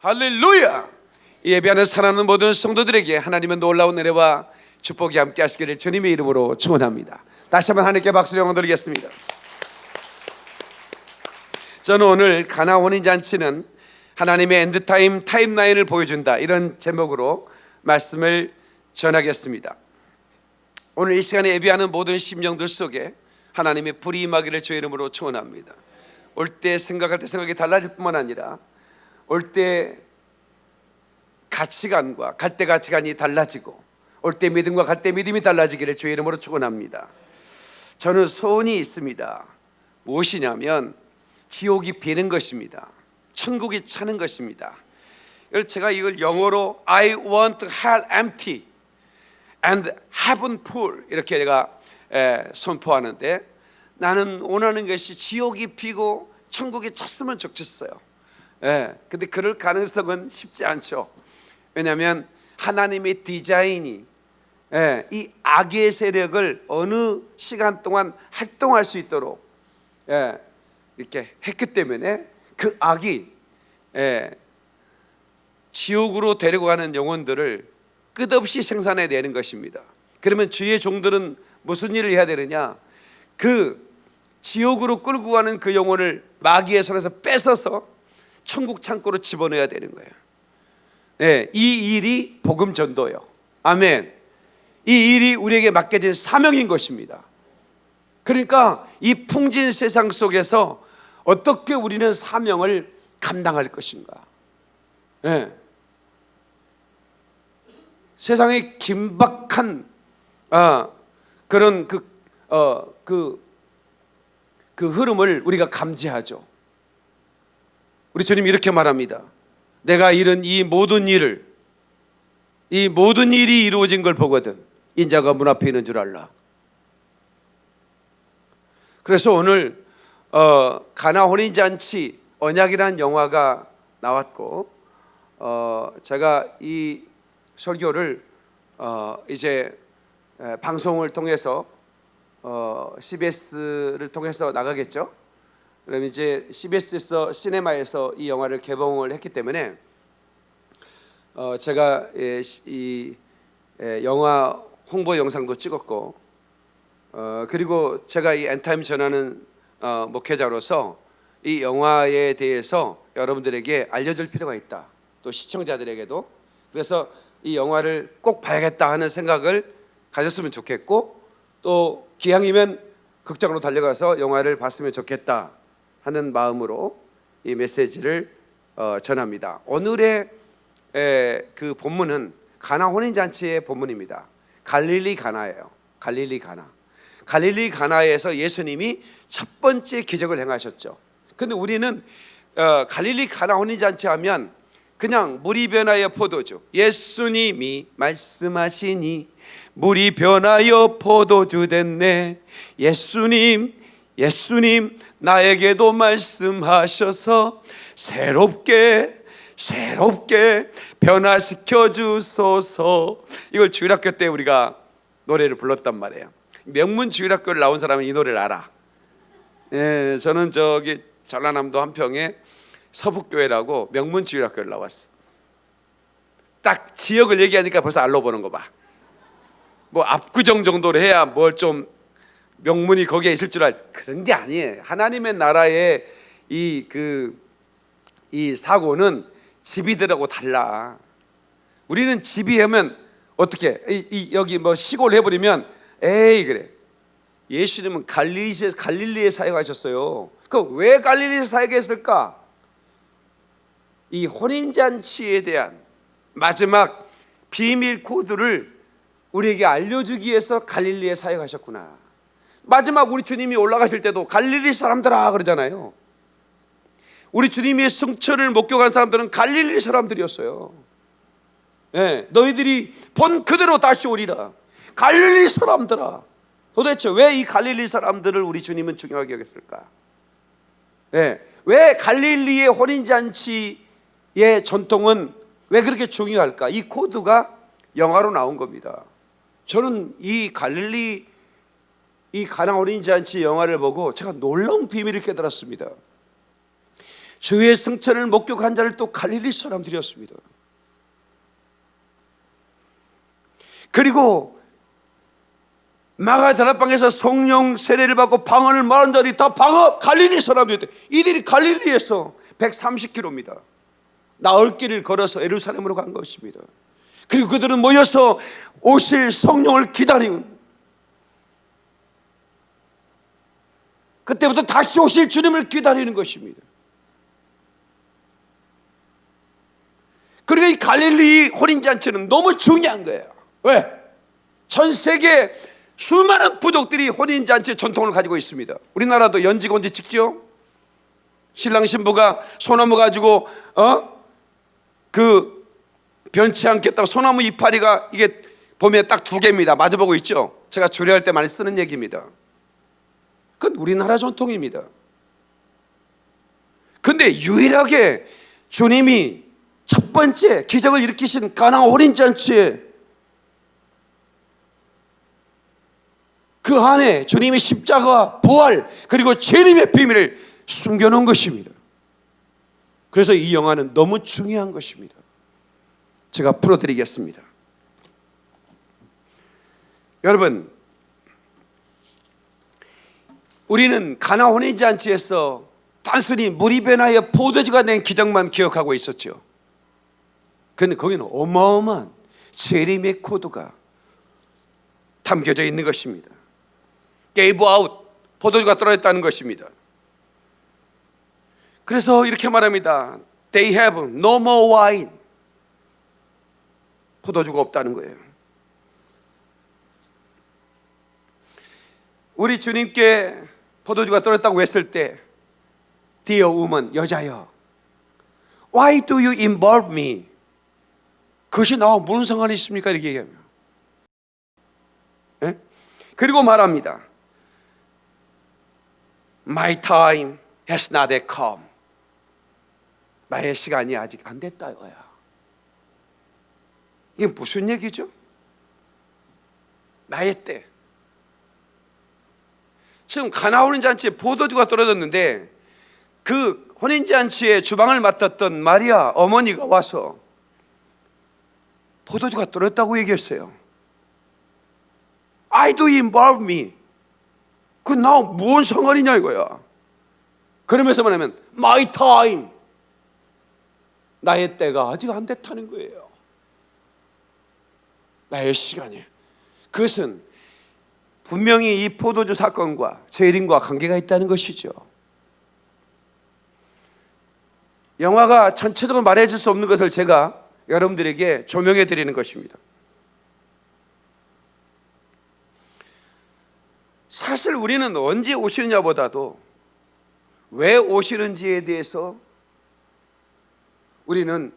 할렐루야! 예배하는 사랑하는 모든 성도들에게 하나님의 놀라운 은혜와 축복이 함께 하시기를 주님의 이름으로 축원합니다. 다시 한번 하나님께 박수를 영광 드리겠습니다. 저는 오늘 가나 혼인잔치는 하나님의 엔드타임 타임라인을 보여준다, 이런 제목으로 말씀을 전하겠습니다. 오늘 이 시간에 예배하는 모든 심령들 속에 하나님의 불이 임하기를 주의 이름으로 축원합니다. 올 때 생각할 때 생각이 달라질 뿐만 아니라 올 때 가치관과 갈 때 가치관이 달라지고 올 때 믿음과 갈 때 믿음이 달라지기를 주의 이름으로 축원합니다. 저는 소원이 있습니다. 무엇이냐면 지옥이 비는 것입니다. 천국이 차는 것입니다. 제가 이걸 영어로 I want hell empty and heaven full 이렇게 제가 선포하는데, 나는 원하는 것이 지옥이 비고 천국이 찼으면 좋겠어요. 근데 그럴 가능성은 쉽지 않죠. 왜냐하면 하나님의 디자인이 이 악의 세력을 어느 시간 동안 활동할 수 있도록 이렇게 했기 때문에 그 악이 지옥으로 데리고 가는 영혼들을 끝없이 생산해내는 것입니다. 그러면 주의 종들은 무슨 일을 해야 되느냐? 그 지옥으로 끌고 가는 그 영혼을 마귀의 손에서 뺏어서 천국 창고로 집어넣어야 되는 거예요. 이 일이 복음 전도요. 아멘. 이 일이 우리에게 맡겨진 사명인 것입니다. 그러니까 이 풍진 세상 속에서 어떻게 우리는 사명을 감당할 것인가? 세상의 긴박한 그런 그 흐름을 우리가 감지하죠. 우리 주님이 이렇게 말합니다. 내가 이룬 이 모든 일이 이루어진 걸 보거든 인자가 문 앞에 있는 줄 알라. 그래서 오늘 가나 혼인잔치 언약이라는 영화가 나왔고, 제가 이 설교를 이제 방송을 통해서 CBS를 통해서 나가겠죠. 그럼 이제 CBS에서 시네마에서 이 영화를 개봉을 했기 때문에 제가 이 영화 홍보 영상도 찍었고, 그리고 제가 이 엔타임 전하는 목회자로서 이 영화에 대해서 여러분들에게 알려줄 필요가 있다. 또 시청자들에게도. 그래서 이 영화를 꼭 봐야겠다 하는 생각을 가졌으면 좋겠고, 또 기왕이면 극장으로 달려가서 영화를 봤으면 좋겠다 하는 마음으로 이 메시지를 전합니다. 오늘의 그 본문은 가나 혼인잔치의 본문입니다. 갈릴리 가나예요. 갈릴리 가나. 갈릴리 가나에서 예수님이 첫 번째 기적을 행하셨죠. 근데 우리는 갈릴리 가나 혼인잔치 하면 그냥 물이 변하여 포도주, 예수님이 말씀하시니 물이 변하여 포도주 됐네. 예수님 나에게도 말씀하셔서 새롭게 변화시켜 주소서. 이걸 주일학교 때 우리가 노래를 불렀단 말이에요. 명문 주일학교를 나온 사람은 이 노래를 알아. 저는 저기 전라남도 한평에 서북교회라고 명문 주일학교를 나왔어. 딱 지역을 얘기하니까 벌써 알로 보는 거 봐. 뭐 압구정 정도로 해야 뭘 좀 명문이 거기에 있을 줄 그런 게 아니에요. 하나님의 나라의 이 사고는 집이들하고 달라. 우리는 집이 하면 어떻게 여기 뭐 시골 해버리면 에이 그래. 예수님은 갈릴리에 사역하셨어요. 그 왜 갈릴리에 사역했을까? 이 혼인잔치에 대한 마지막 비밀 코드를 우리에게 알려주기 위해서 갈릴리에 사역하셨구나. 마지막 우리 주님이 올라가실 때도 갈릴리 사람들아 그러잖아요. 우리 주님의 승천을 목격한 사람들은 갈릴리 사람들이었어요. 너희들이 본 그대로 다시 오리라. 갈릴리 사람들아. 도대체 왜 이 갈릴리 사람들을 우리 주님은 중요하게 여겼을까? 왜 갈릴리의 혼인잔치의 전통은 왜 그렇게 중요할까? 이 코드가 영화로 나온 겁니다. 저는 이 갈릴리 이 가나 혼인잔치 영화를 보고 제가 놀라운 비밀을 깨달았습니다. 주의 승천을 목격한 자를 또 갈릴리 사람들이었습니다. 그리고 마가다락방에서 성령 세례를 받고 방언을 말한 자들이 다 갈릴리 사람들이었대. 이들이 갈릴리에서 130km입니다. 나흘 길을 걸어서 예루살렘으로 간 것입니다. 그리고 그들은 모여서 오실 성령을 기다리는, 그때부터 다시 오실 주님을 기다리는 것입니다. 그러니까 이 갈릴리 혼인잔치는 너무 중요한 거예요. 왜? 전 세계 수많은 부족들이 혼인잔치 전통을 가지고 있습니다. 우리나라도 연지곤지 찍죠. 신랑 신부가 소나무 가지고 그 변치 않겠다고 소나무 이파리가 이게 보면 딱 2개입니다. 마주보고 있죠. 제가 조례할 때 많이 쓰는 얘기입니다. 그건 우리나라 전통입니다. 그런데 유일하게 주님이 첫 번째 기적을 일으키신 가나 혼인잔치에 그 안에 주님의 십자가, 부활, 그리고 재림의 비밀을 숨겨놓은 것입니다. 그래서 이 영화는 너무 중요한 것입니다. 제가 풀어드리겠습니다. 여러분, 우리는 가나 혼인잔치에서 단순히 물이 변하여 포도주가 낸 기적만 기억하고 있었죠. 그런데 거기는 어마어마한 재림의 코드가 담겨져 있는 것입니다. gave out, 포도주가 떨어졌다는 것입니다. 그래서 이렇게 말합니다. They have no more wine. 포도주가 없다는 거예요. 우리 주님께 포도주가 떨어졌다고 했을 때, Dear woman, 여자여, Why do you involve me? 그것이 나와 무슨 상관이 있습니까? 이렇게 얘기하면, 예? 그리고 말합니다. My time has not yet come. 나의 시간이 아직 안 됐다 이거야. 이게 무슨 얘기죠? 나의 때. 지금 가나 혼인잔치에 포도주가 떨어졌는데 그 혼인잔치의 주방을 맡았던 마리아 어머니가 와서 포도주가 떨어졌다고 얘기했어요. Why do you involve me? 그 나 뭔 상관이냐 이거야. 그러면서 뭐냐면 My time, 나의 때가 아직 안 됐다는 거예요. 나의 시간이. 그것은 분명히 이 포도주 사건과 재림과 관계가 있다는 것이죠. 영화가 전체적으로 말해줄 수 없는 것을 제가 여러분들에게 조명해 드리는 것입니다. 사실 우리는 언제 오시느냐보다도 왜 오시는지에 대해서 우리는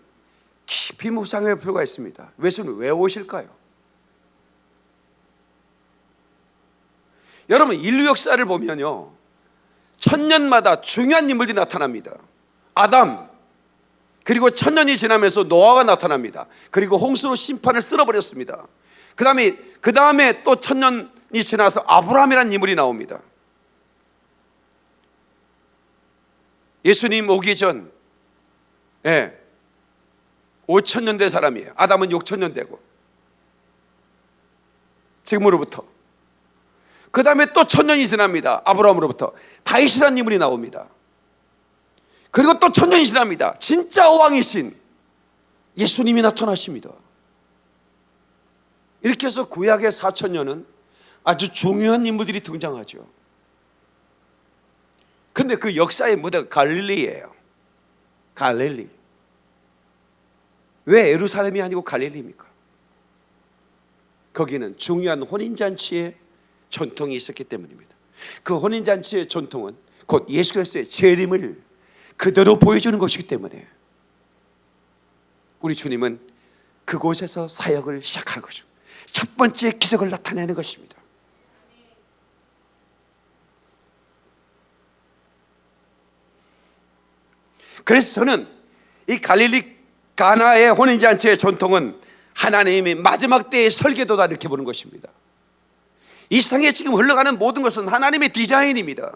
깊이 묵상할 필요가 있습니다. 예수는 왜 오실까요? 여러분, 인류 역사를 보면요, 천년마다 중요한 인물들이 나타납니다. 아담, 그리고 천년이 지나면서 노아가 나타납니다. 그리고 홍수로 심판을 쓸어버렸습니다. 그 다음에 또 천년이 지나서 아브라함이라는 인물이 나옵니다. 예수님 오기 전 5천년 된 사람이에요. 아담은 6천년 되고 지금으로부터. 그 다음에 또 천년이 지납니다. 아브라함으로부터 다윗이라는 인물이 나옵니다. 그리고 또 천년이 지납니다. 진짜 왕이신 예수님이 나타나십니다. 이렇게 해서 구약의 4천년은 아주 중요한 인물들이 등장하죠. 그런데 그 역사의 무대가 갈릴리예요. 갈릴리. 왜 예루살렘이 아니고 갈릴리입니까? 거기는 중요한 혼인잔치의 전통이 있었기 때문입니다. 그 혼인잔치의 전통은 곧 예수 그리스도의 재림을 그대로 보여주는 것이기 때문에 우리 주님은 그곳에서 사역을 시작하는 거죠. 첫 번째 기적을 나타내는 것입니다. 그래서 저는 이 갈릴리 가나의 혼인잔치의 전통은 하나님이 마지막 때의 설계도다 이렇게 보는 것입니다. 이 세상에 지금 흘러가는 모든 것은 하나님의 디자인입니다.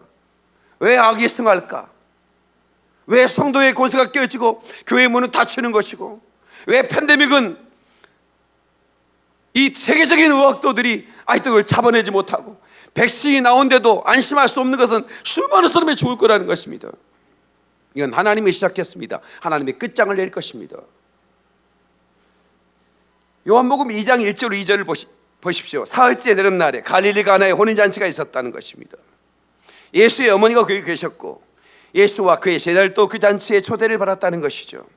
왜 악이 승할까? 왜 성도의 권세가 깨어지고 교회 문은 닫히는 것이고, 왜 팬데믹은 이 세계적인 의학도들이 아직도 그걸 잡아내지 못하고, 백신이 나온데도 안심할 수 없는 것은 수많은 사람이 죽을 거라는 것입니다. 이건 하나님이 시작했습니다. 하나님이 끝장을 낼 것입니다. 요한복음 2장 1절 2절을 보십시오. 사흘째 되는 날에 갈릴리 가나에 혼인잔치가 있었다는 것입니다. 예수의 어머니가 거기 계셨고, 예수와 그의 제자들도 그 잔치에 초대를 받았다는 것이죠.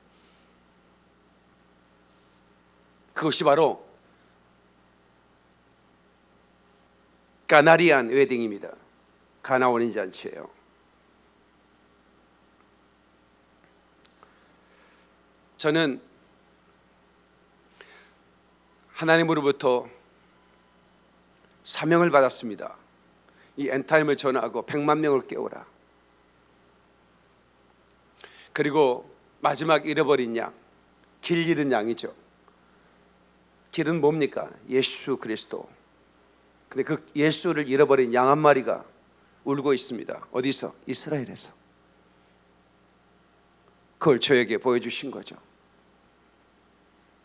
그것이 바로 가나리안 웨딩입니다. 가나 혼인잔치예요. 저는 하나님으로부터 사명을 받았습니다. 이 엔타임을 전하고 100만 명을 깨우라. 그리고 마지막 잃어버린 양, 길 잃은 양이죠. 길은 뭡니까? 예수 그리스도. 근데 그 예수를 잃어버린 양 한 마리가 울고 있습니다. 어디서? 이스라엘에서. 그걸 저에게 보여주신 거죠.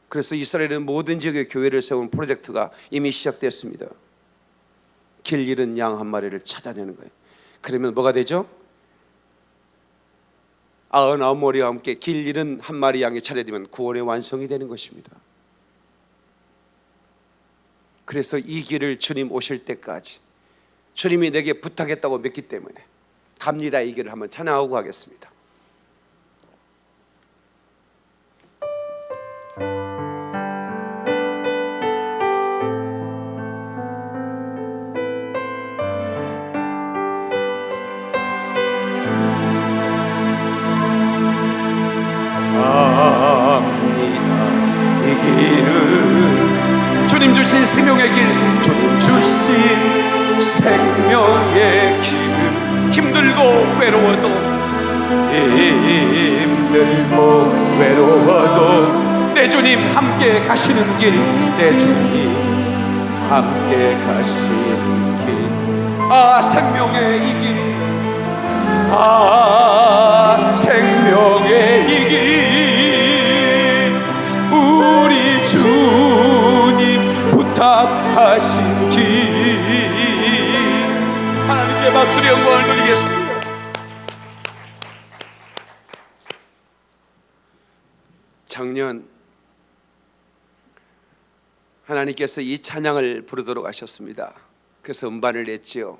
그래서 이스라엘은 모든 지역에 교회를 세운 프로젝트가 이미 시작됐습니다. 길 잃은 양 한 마리를 찾아내는 거예요. 그러면 뭐가 되죠? 99머리와 함께 길 잃은 한 마리 양이 찾아지면 구원의 완성이 되는 것입니다. 그래서 이 길을 주님 오실 때까지 주님이 내게 부탁했다고 믿기 때문에 갑니다. 이 길을 한번 찬양하고 가겠습니다. 주님 주신 생명의 길, 주님 주신 생명의 길은 힘들고 외로워도 내 주님 함께 가시는 길, 내 주님 함께 가시는 길. 아, 생명의 이 길, 아, 생명의 이 길, 우리 주님 부탁하신 길. 하나님께 박수로 영광을 돌리겠습니다. 작년 하나님께서 이 찬양을 부르도록 하셨습니다. 그래서 음반을 냈지요.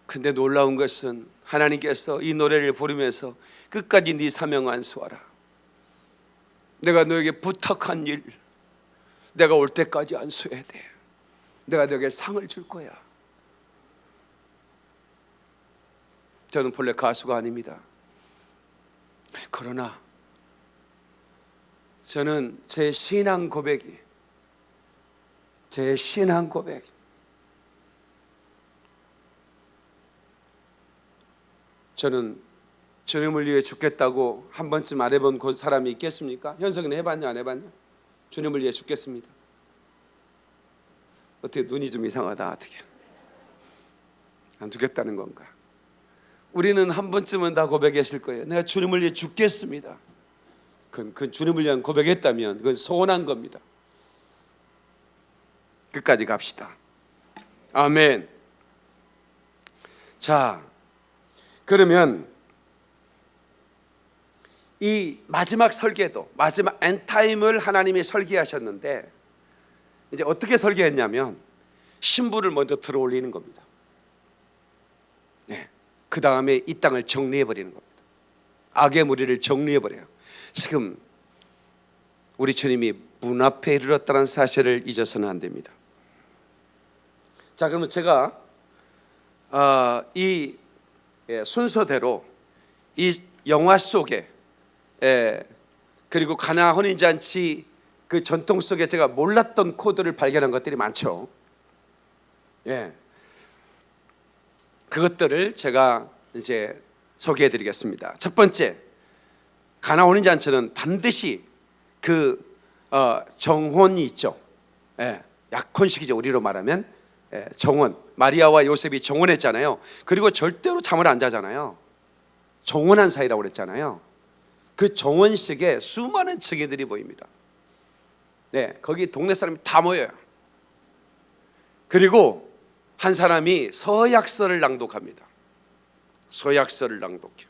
근데 놀라운 것은 하나님께서 이 노래를 부르면서 끝까지 네 사명 안수하라. 내가 너에게 부탁한 일, 내가 올 때까지 안수해야 돼. 내가 너에게 상을 줄 거야. 저는 본래 가수가 아닙니다. 그러나 저는 제 신앙 고백, 저는 주님을 위해 죽겠다고 한 번쯤 안 해본 그 사람이 있겠습니까? 현석이는 해봤냐 안 해봤냐? 주님을 위해 죽겠습니다. 어떻게 눈이 좀 이상하다. 어떻게 안 죽겠다는 건가? 우리는 한 번쯤은 다 고백했을 거예요. 내가 주님을 위해 죽겠습니다. 그 주님을 위한 고백했다면 그건 소원한 겁니다. 끝까지 갑시다. 아멘. 자, 그러면 이 마지막 설계도, 마지막 엔타임을 하나님이 설계하셨는데, 이제 어떻게 설계했냐면 신부를 먼저 들어 올리는 겁니다. 네. 그 다음에 이 땅을 정리해 버리는 겁니다. 악의 무리를 정리해 버려요. 지금 우리 주님이 문 앞에 이르렀다는 사실을 잊어서는 안 됩니다. 자, 그러면 제가 이 순서대로 이 영화 속에 그리고 가나 혼인잔치 그 전통 속에 제가 몰랐던 코드를 발견한 것들이 많죠. 그것들을 제가 이제 소개해 드리겠습니다. 첫 번째, 가나 혼인잔치는 반드시 그 정혼이 있죠. 약혼식이죠. 우리로 말하면 정혼. 마리아와 요셉이 정혼했잖아요. 그리고 절대로 잠을 안 자잖아요. 정원한 사이라고 그랬잖아요. 그 정원식에 수많은 청이들이 보입니다. 네, 거기 동네 사람이 다 모여요. 그리고 한 사람이 서약서를 낭독합니다. 서약서를 낭독해요.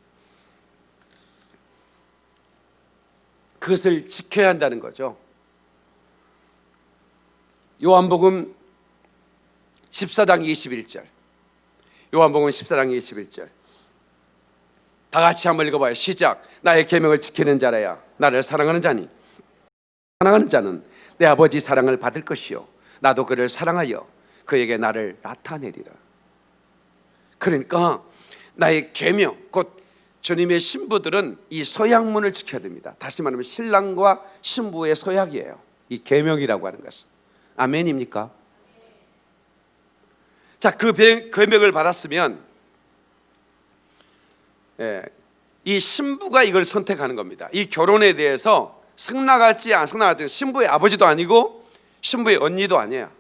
그것을 지켜야 한다는 거죠. 요한복음 14장 21절. 요한복음 14장 21절. 다 같이 한번 읽어봐요. 시작. 나의 계명을 지키는 자라야 나를 사랑하는 자니 사랑하는 자는 내 아버지 사랑을 받을 것이요 나도 그를 사랑하여 그에게 나를 나타내리라. 그러니까 나의 계명, 곧 주님의 신부들은 이 서약문을 지켜야 됩니다. 다시 말하면 신랑과 신부의 서약이에요. 이 계명이라고 하는 것은. 아멘입니까? 자, 그 계명을 받았으면 이 신부가 이걸 선택하는 겁니다. 이 결혼에 대해서 승낙할지 안 승낙할지, 신부의 아버지도 아니고 신부의 언니도 아니야.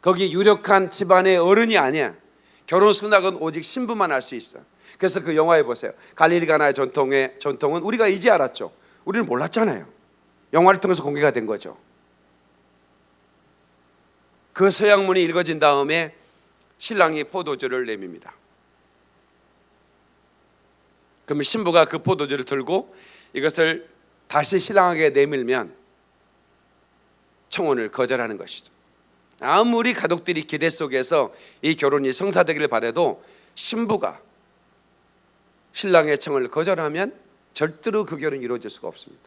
거기 유력한 집안의 어른이 아니야. 결혼 승낙은 오직 신부만 할 수 있어. 그래서 그 영화에 보세요. 갈릴리 가나의 전통은 우리가 이제 알았죠. 우리는 몰랐잖아요. 영화를 통해서 공개가 된 거죠. 그 서약문이 읽어진 다음에 신랑이 포도주를 내밉니다. 그러면 신부가 그 포도주를 들고 이것을 다시 신랑에게 내밀면 청혼을 거절하는 것이죠. 아무리 가족들이 기대 속에서 이 결혼이 성사되기를 바라도 신부가 신랑의 청을 거절하면 절대로 그 결혼이 이루어질 수가 없습니다.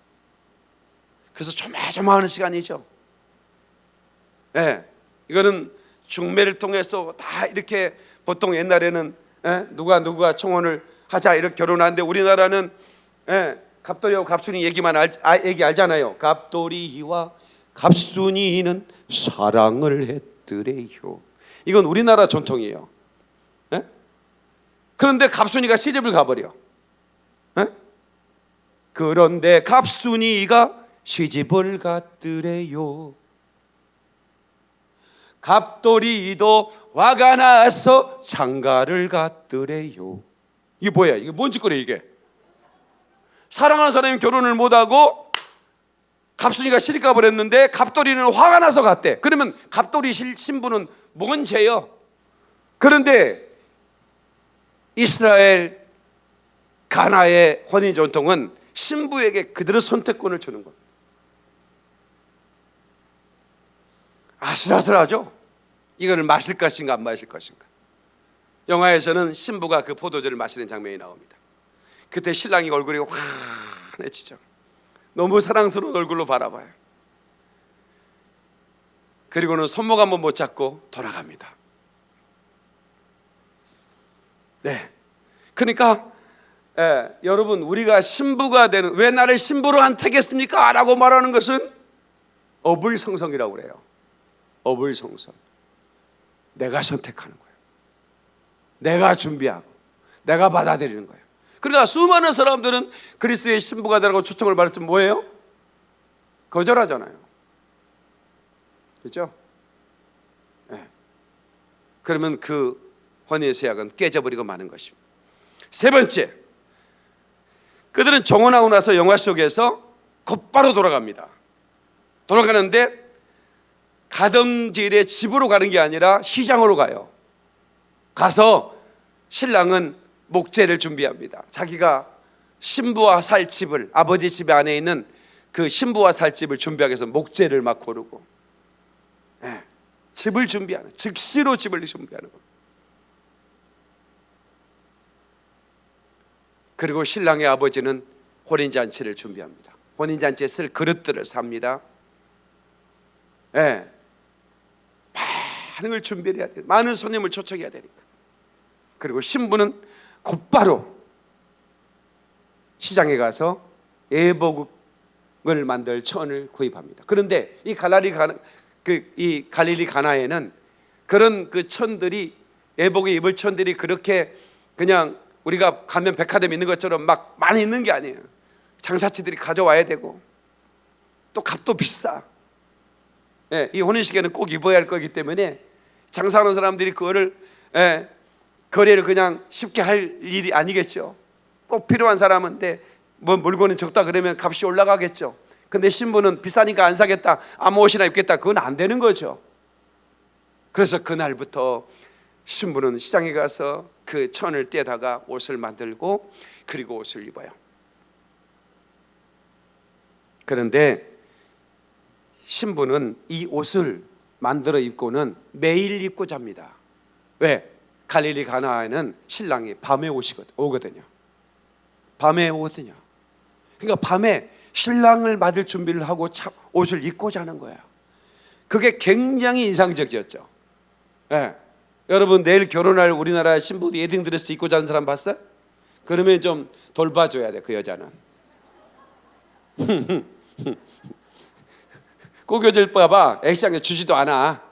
그래서 조마조마하는 시간이죠. 이거는 중매를 통해서 다 이렇게, 보통 옛날에는 누가 청혼을 하자 이렇게 결혼하는데, 우리나라는 갑돌이하고 갑순이 얘기만 얘기 알잖아요. 갑돌이와 갑순이는 사랑을 했더래요. 이건 우리나라 전통이에요. 그런데 갑순이가 시집을 가버려. 그런데 갑순이가 시집을 갔더래요. 갑돌이도 화가 나서 장가를 갔더래요. 이게 뭐야? 이게 뭔 짓거리야 이게? 사랑하는 사람이 결혼을 못하고 갑순이가 시집 가버렸는데 갑돌이는 화가 나서 갔대. 그러면 갑돌이 신부는 뭔 죄요? 그런데 이스라엘 가나의 혼인 전통은 신부에게 그대로 선택권을 주는 겁니다. 아슬아슬하죠? 이거를 마실 것인가 안 마실 것인가. 영화에서는 신부가 그 포도주를 마시는 장면이 나옵니다. 그때 신랑이 얼굴이 환해지죠. 너무 사랑스러운 얼굴로 바라봐요. 그리고는 손목 한번 못 잡고 돌아갑니다. 네, 그러니까 여러분, 우리가 신부가 되는, 왜 나를 신부로 선택했습니까? 라고 말하는 것은 어불성성이라고 그래요. 어불성성. 내가 선택하는 거예요. 내가 준비하고 내가 받아들이는 거예요. 그러니까 수많은 사람들은 그리스도의 신부가 되라고 초청을 받았지만 뭐예요? 거절하잖아요. 그렇죠? 그러면 그 혼인의 세약은 깨져버리고 마는 것입니다. 세 번째, 그들은 정혼하고 나서 영화 속에서 곧바로 돌아갑니다. 돌아가는데 가정집의 집으로 가는 게 아니라 시장으로 가요. 가서 신랑은 목재를 준비합니다. 자기가 신부와 살 집을, 아버지 집 안에 있는 그 신부와 살 집을 준비하기 위해서 목재를 막 고르고 집을 준비하는, 즉시로 집을 준비하는 겁니다. 그리고 신랑의 아버지는 혼인잔치를 준비합니다. 혼인잔치에 쓸 그릇들을 삽니다. 많은 걸 준비해야 돼요. 많은 손님을 초청해야 되니까. 그리고 신부는 곧바로 시장에 가서 예복을 만들 천을 구입합니다. 그런데 이 갈릴리 가나에는 그런 그 천들이, 예복에 입을 천들이 그렇게 그냥 우리가 가면 백화점에 있는 것처럼 막 많이 있는 게 아니에요. 장사치들이 가져와야 되고 또 값도 비싸. 이 혼인식에는 꼭 입어야 할 거기 때문에 장사하는 사람들이 그거를 거래를 그냥 쉽게 할 일이 아니겠죠. 꼭 필요한 사람인데 뭐 물건이 적다 그러면 값이 올라가겠죠. 근데 신부는 비싸니까 안 사겠다, 아무 옷이나 입겠다, 그건 안 되는 거죠. 그래서 그날부터 신부는 시장에 가서 그 천을 떼다가 옷을 만들고 그리고 옷을 입어요. 그런데 신부는 이 옷을 만들어 입고는 매일 입고 잡니다. 왜? 갈릴리 가나에는 신랑이 밤에 오거든요. 밤에 오거든요. 그러니까 밤에 신랑을 맞을 준비를 하고 옷을 입고 자는 거예요. 그게 굉장히 인상적이었죠. 네. 여러분 내일 결혼할 우리나라 신부 웨딩드레스 입고 자는 사람 봤어요? 그러면 좀 돌봐줘야 돼. 그 여자는 꾸겨질까 봐 액상에 주지도 않아.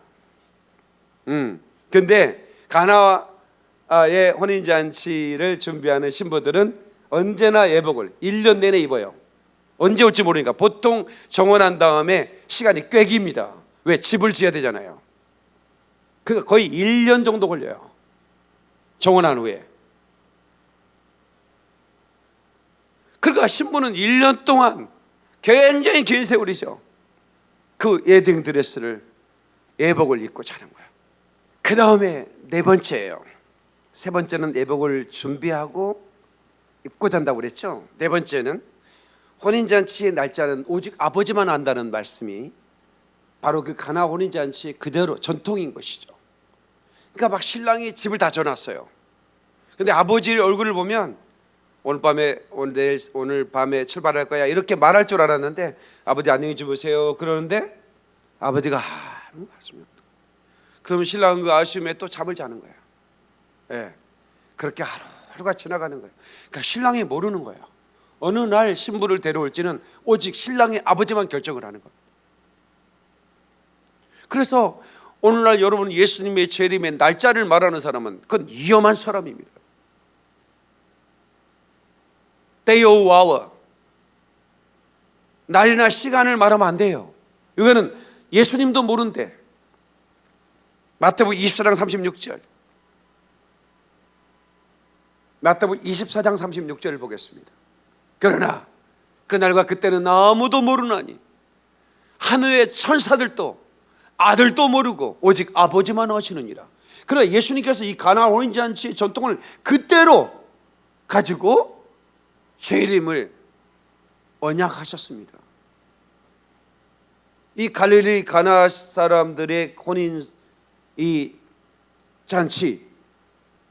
근데 가나의 혼인잔치를 준비하는 신부들은 언제나 예복을 1년 내내 입어요. 언제 올지 모르니까. 보통 정혼한 다음에 시간이 꽤 깁니다. 왜? 집을 지어야 되잖아요. 그러니까 거의 1년 정도 걸려요. 정혼한 후에. 그러니까 신부는 1년 동안 굉장히 긴 세월이죠. 그 웨딩 드레스를 예복을 입고 자는 거예요. 그 다음에 네 번째예요. 세 번째는 예복을 준비하고 입고 잔다고 그랬죠. 네 번째는 혼인잔치의 날짜는 오직 아버지만 안다는 말씀이 바로 그 가나 혼인잔치 그대로 전통인 것이죠. 그러니까 막 신랑이 집을 다 져놨어요. 근데 아버지 얼굴을 보면 오늘 밤에 출발할 거야 이렇게 말할 줄 알았는데 아버지 안녕히 주무세요 그러는데 아버지가 아무 말씀이 없고 그러면 신랑은 그 아쉬움에 또 잠을 자는 거예요. 네. 그렇게 하루가 지나가는 거예요. 그러니까 신랑이 모르는 거예요. 어느 날 신부를 데려올지는 오직 신랑의 아버지만 결정을 하는 겁니다. 그래서 오늘날 여러분 예수님의 재림의 날짜를 말하는 사람은 그건 위험한 사람입니다. Day or hour, 날이나 시간을 말하면 안 돼요. 이거는 예수님도 모른대. 마태복음 24장 36절, 마태복음 24장 36절을 보겠습니다. 그러나 그날과 그때는 아무도 모르나니 하늘의 천사들도 아들도 모르고 오직 아버지만 아시느니라. 그러나 예수님께서 이 가나 혼인잔치의 전통을 그대로 가지고 재림을 언약하셨습니다. 이 갈릴리 가나 사람들의 혼인 이 잔치,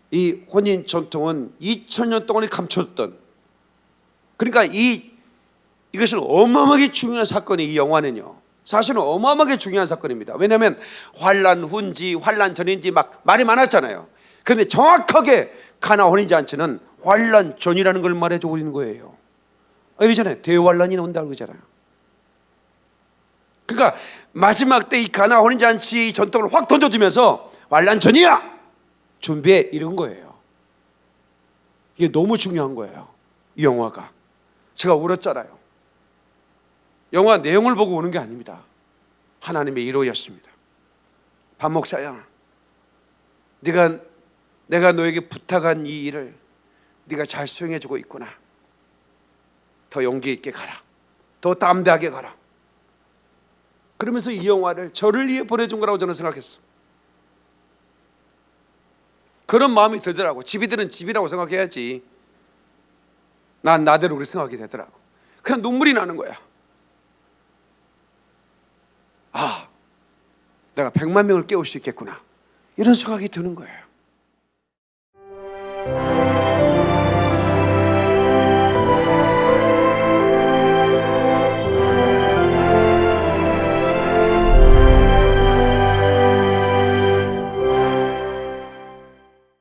이 혼인 전통은 2000년 동안에 감췄던, 그러니까 이것은 어마어마하게 중요한 사건이, 이 영화는요 사실은 어마어마하게 중요한 사건입니다. 왜냐하면 환란 후인지 환란 전인지 막 말이 많았잖아요. 그런데 정확하게 가나 혼인잔치는 환란 전이라는 걸 말해주고 있는 거예요. 이러잖아요. 대환란이 온다고 그러잖아요. 그러니까 마지막 때 이 가나 혼인잔치 전통을 확 던져주면서 환란 전이야 준비해 이런 거예요. 이게 너무 중요한 거예요. 이 영화가. 제가 울었잖아요. 영화 내용을 보고 우는 게 아닙니다. 하나님의 일호였습니다. 반 목사야, 내가 너에게 부탁한 이 일을 네가 잘 수행해주고 있구나. 더 용기 있게 가라. 더 담대하게 가라. 그러면서 이 영화를 저를 위해 보내준 거라고 저는 생각했어. 그런 마음이 들더라고. 집이들은 집이라고 생각해야지. 난 나대로 그렇게 생각이 되더라고. 그냥 눈물이 나는 거야. 아, 내가 100만 명을 깨울 수 있겠구나, 이런 생각이 드는 거예요.